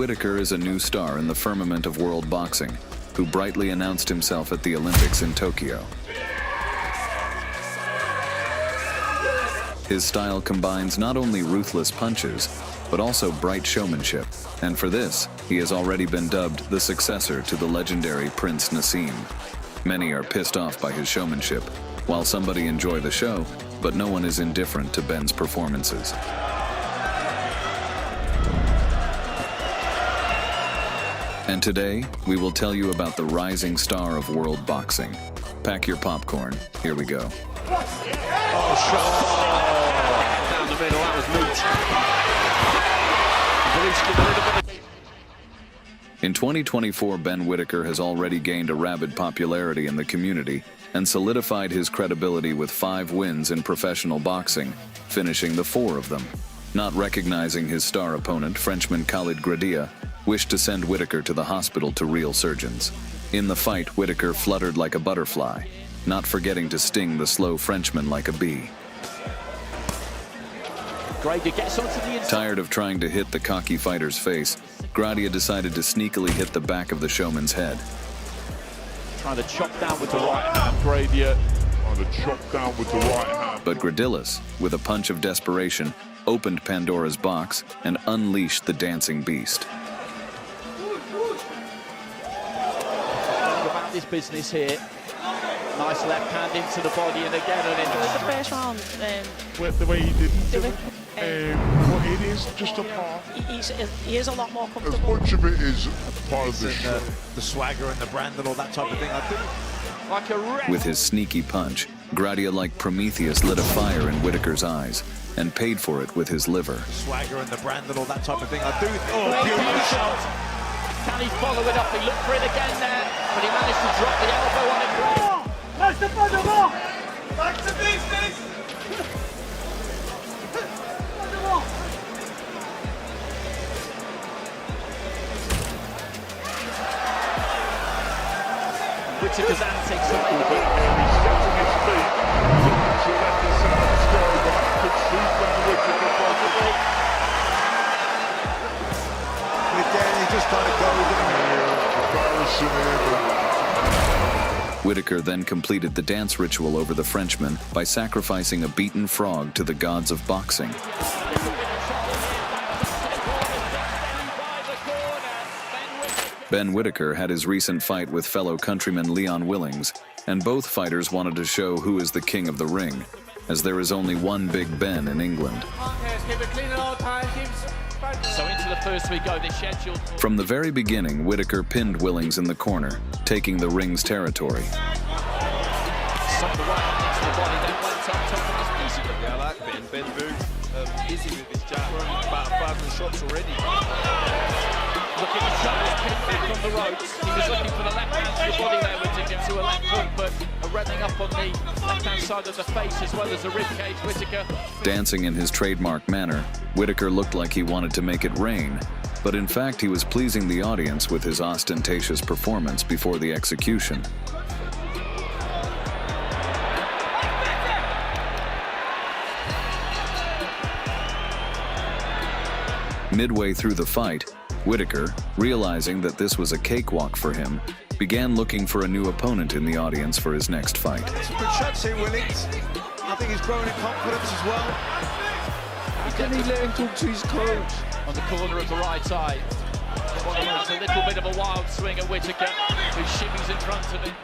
Whittaker is a new star in the firmament of world boxing, who brightly announced himself at the Olympics in Tokyo. His style combines not only ruthless punches, but also bright showmanship, and for this, he has already been dubbed the successor to the legendary Prince Naseem. Many are pissed off by his showmanship, while somebody enjoy the show, but no one is indifferent to Ben's performances. And today, we will tell you about the rising star of world boxing. Pack your popcorn, here we go. Oh, shot! Down the middle, that was neat. In 2024, Ben Whittaker has already gained a rabid popularity in the community and solidified his credibility with 5 wins in professional boxing, finishing the 4 of them. Not recognizing his star opponent, Frenchman Khalid Gradia, wished to send Whittaker to the hospital to real surgeons. In the fight, Whittaker fluttered like a butterfly, not forgetting to sting the slow Frenchman like a bee. Tired of trying to hit the cocky fighter's face, Gradia decided to sneakily hit the back of the showman's head. Trying to chop down with the right hand, Gradia. But Gradilis, with a punch of desperation, opened Pandora's box and unleashed the dancing beast. About this business here. Nice left hand into the body and again and into the first round. With the way he didn't do it. But it is just a part. He is a lot more comfortable. As much of it is part of the show. The swagger and the brand and all that type of thing. I think like a With his sneaky punch, Gradia, like Prometheus, lit a fire in Whittaker's eyes and paid for it with his liver. The swagger and the brand and all that type of thing. I do. Oh, beautiful shot. Can he follow it up? He looked for it again there, but he managed to drop the elbow on it. That's the Panama! Back to business! Whittaker's antics are He's setting his feet to let the sounds go, but that could suit Ben Whittaker possibly. Again, he just kind of goes in here. Embarrassing him. Whittaker then completed the dance ritual over the Frenchman by sacrificing a beaten frog to the gods of boxing. Ben Whittaker had his recent fight with fellow countryman Leon Willings, and both fighters wanted to show who is the king of the ring, as there is only one Big Ben in England. So into the first we go, this schedule. From the very beginning, Whittaker pinned Willings in the corner, taking the ring's territory. I like Ben. Ben's very busy with his jab. About 500 shots already. Looking at Charles pinned back on the ropes. He was looking for the left hand to the body there, Whittaker, to a left hook, but a running up on the left-hand side of the face as well as the ribcage. Whittaker. Dancing in his trademark manner, Whittaker looked like he wanted to make it rain, but in fact he was pleasing the audience with his ostentatious performance before the execution. Midway through the fight, Whittaker, realizing that this was a cakewalk for him, began looking for a new opponent in the audience for his next fight. Some good shots here, Willings. I think he's growing in confidence as well. Can he let him talk to his coach? On the corner of the right eye. It's a little bit of a wild swing at Whittaker, who shimmies in front of him.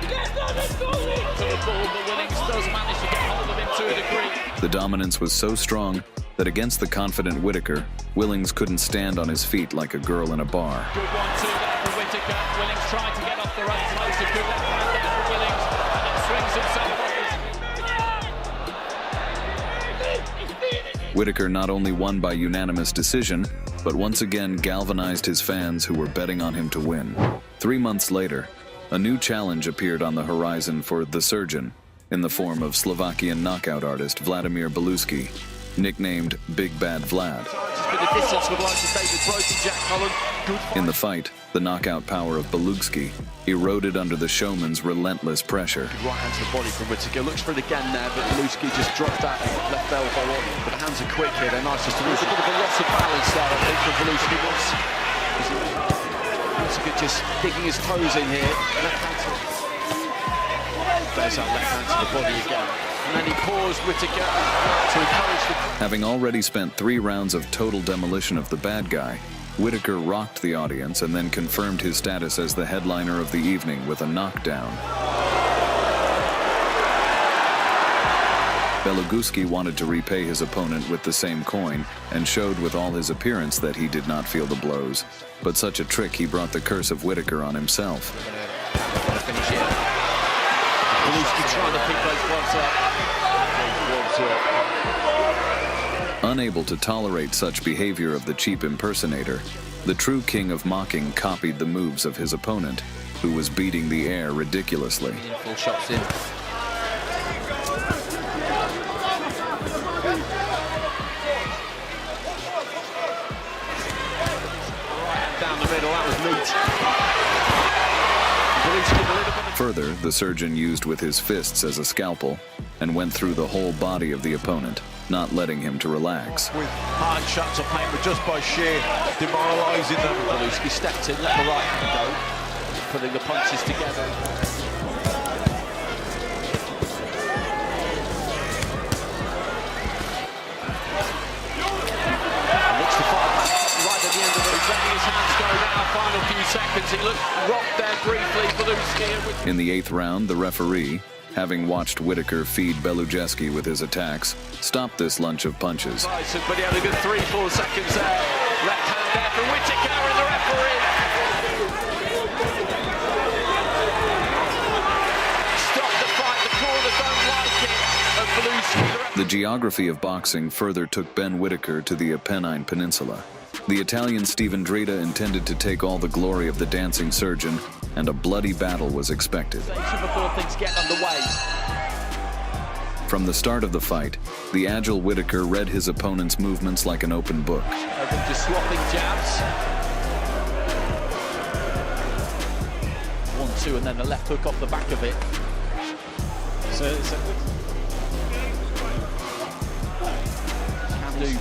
To the ball, but Willings does manage to get hold of him to a degree. The dominance was so strong that against the confident Whittaker, Willings couldn't stand on his feet like a girl in a bar. Good 1-2 there for Whittaker. Willings trying to get off the ropes. Loads of good left hand there for Willings, and then swings himself off. Whittaker not only won by unanimous decision, but once again galvanized his fans who were betting on him to win. 3 months later, a new challenge appeared on the horizon for The Surgeon, in the form of Slovakian knockout artist Vladimir Beluski, nicknamed Big Bad Vlad. It's been a distance would like to say with broken Jack Holland. In the fight, the knockout power of Belugski eroded under the showman's relentless pressure. Right hand to the body from Whittaker. Looks for it again there, but Belugski just dropped that left elbow on. But the hands are quick here. They're nice just to lose. A bit of a loss of balance there, I think, for Belugski. Whittaker just digging his toes in here. Left hand to... There's that left hand to the body again. And then he paused Whittaker to encourage the... Having already spent 3 rounds of total demolition of the bad guy, Whittaker rocked the audience and then confirmed his status as the headliner of the evening with a knockdown. Belugski wanted to repay his opponent with the same coin and showed with all his appearance that he did not feel the blows. But such a trick, he brought the curse of Whittaker on himself. Finish here. Belugski trying to pick those gloves up. Unable to tolerate such behavior of the cheap impersonator, the true king of mocking copied the moves of his opponent, who was beating the air ridiculously. Full shots in. Down the middle, that was neat. Further, the surgeon used with his fists as a scalpel and went through the whole body of the opponent, not letting him to relax. With hard shots of pain, but just by sheer demoralising them. Belugski stepped in, let the right hand go, putting the punches together. Looks to fight back right at the end of it. He's letting his hands go now. Final few seconds. He looked rocked there briefly. Belugski. In the 8th round, the referee, having watched Whittaker feed Belugski with his attacks, stopped this lunch of punches. But he had a good 3-4 seconds there. Left hand there from Whittaker and the referee. Stop the fight. The corner don't like it. And Belugski. The geography of boxing further took Ben Whittaker to the Apennine Peninsula. The Italian Steven Dreda intended to take all the glory of the dancing surgeon, and a bloody battle was expected. Before things get underway. From the start of the fight, the agile Whittaker read his opponent's movements like an open book. Just swapping jabs. 1-2, and then the left hook off the back of it. Can't do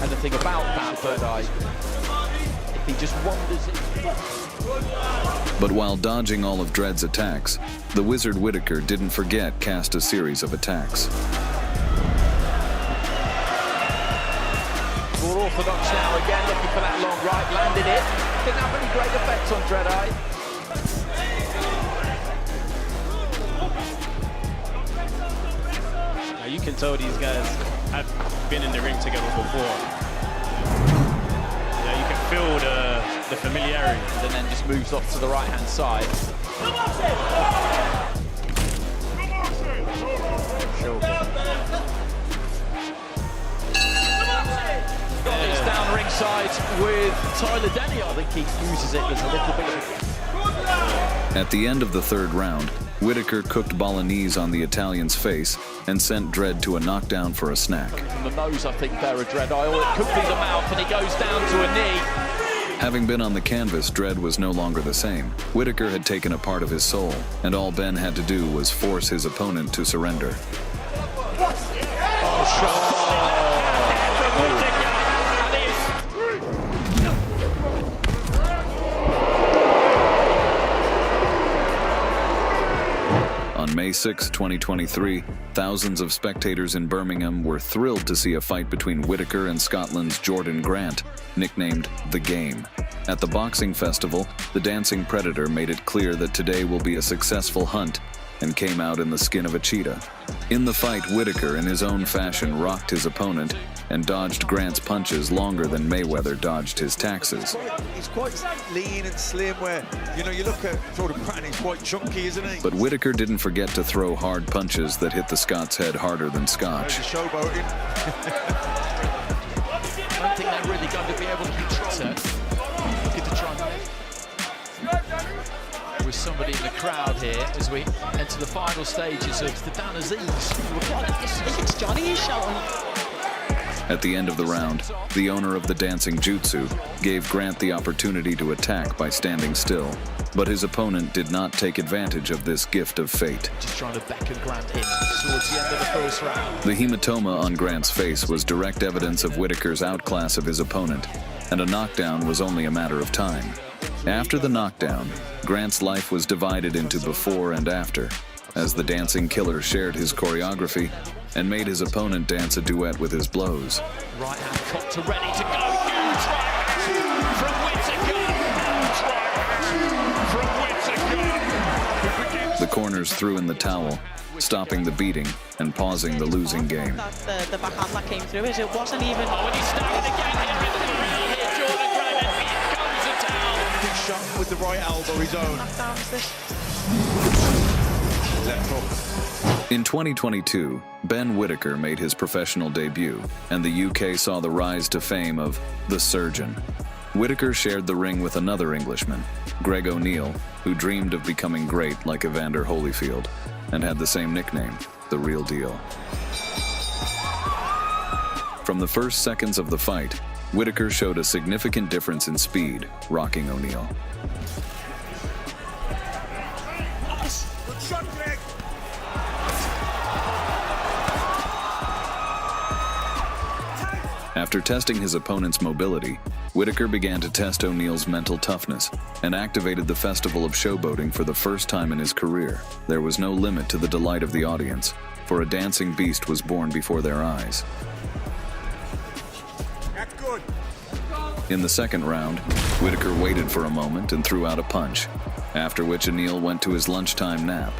anything about that, but if he just wanders it. But while dodging all of Dread's attacks, the wizard Whittaker didn't forget cast a series of attacks. More orthodox now again, looking for that long right, landed it. Didn't have any great effect on Dread-Eye. Now you can tell these guys have been in the ring together before. Yeah, you can feel the familiarity. And then just moves off to the right-hand side. He's down ringside with Tyler Denny. I think he uses it as a little bit of At the end of the 3rd round, Whittaker cooked Bolognese on the Italian's face and sent Dread to a knockdown for a snack. from the nose, I think, there of Dread-Eye. Or it could be the mouth, and he goes down to a knee. Having been on the canvas, Dread was no longer the same. Whittaker had taken a part of his soul, and all Ben had to do was force his opponent to surrender. On May 6, 2023, thousands of spectators in Birmingham were thrilled to see a fight between Whittaker and Scotland's Jordan Grant, nicknamed The Game. At the boxing festival, the Dancing Predator made it clear that today will be a successful hunt and came out in the skin of a cheetah. In the fight, Whittaker, in his own fashion, rocked his opponent and dodged Grant's punches longer than Mayweather dodged his taxes. He's quite lean and slim where, you know, you look at Jordan Grant, he's quite chunky, isn't he? But Whittaker didn't forget to throw hard punches that hit the Scots' head harder than Scotch. There's a showboating. I don't think they're really going to be able to control it. Looking to try with somebody in the crowd here as we enter the final stages of the Dan Aziz. Look, it's Johnny, he's shouting. At the end of the round, the owner of the dancing jutsu gave Grant the opportunity to attack by standing still, but his opponent did not take advantage of this gift of fate. Just trying to beckon Grant in towards the end of the first round. The hematoma on Grant's face was direct evidence of Whitaker's outclass of his opponent, and a knockdown was only a matter of time. After the knockdown, Grant's life was divided into before and after, as the dancing killer shared his choreography and made his opponent dance a duet with his blows. Right hand cocked to ready to go. Huge right from Whitaker. The corners threw in the towel, stopping the beating and pausing the losing game. That's the backhand that came through. It wasn't even. Oh, and he's staggered again here in the middle here, Jordan Grant. Here comes the towel. Big shot with the right elbow, his own. Knockdowns this. Left hook. In 2022, Ben Whitaker made his professional debut, and the UK saw the rise to fame of The Surgeon. Whitaker shared the ring with another Englishman, Greg O'Neill, who dreamed of becoming great like Evander Holyfield, and had the same nickname, The Real Deal. From the first seconds of the fight, Whitaker showed a significant difference in speed, rocking O'Neill. After testing his opponent's mobility, Whitaker began to test O'Neill's mental toughness and activated the Festival of Showboating for the first time in his career. There was no limit to the delight of the audience, for a dancing beast was born before their eyes. That's good. In the second round, Whitaker waited for a moment and threw out a punch, after which O'Neill went to his lunchtime nap.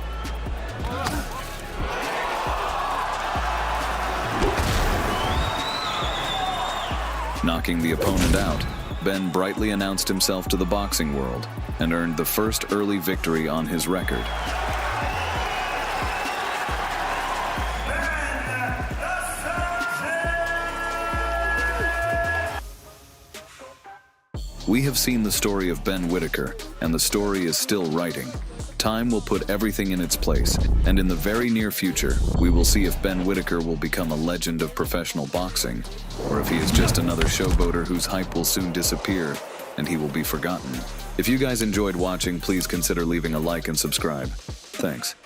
Knocking the opponent out, Ben brightly announced himself to the boxing world and earned the first early victory on his record. We have seen the story of Ben Whitaker, and the story is still writing. Time will put everything in its place, and in the very near future, we will see if Ben Whitaker will become a legend of professional boxing, or if he is just another showboater whose hype will soon disappear, and he will be forgotten. If you guys enjoyed watching, please consider leaving a like and subscribe. Thanks.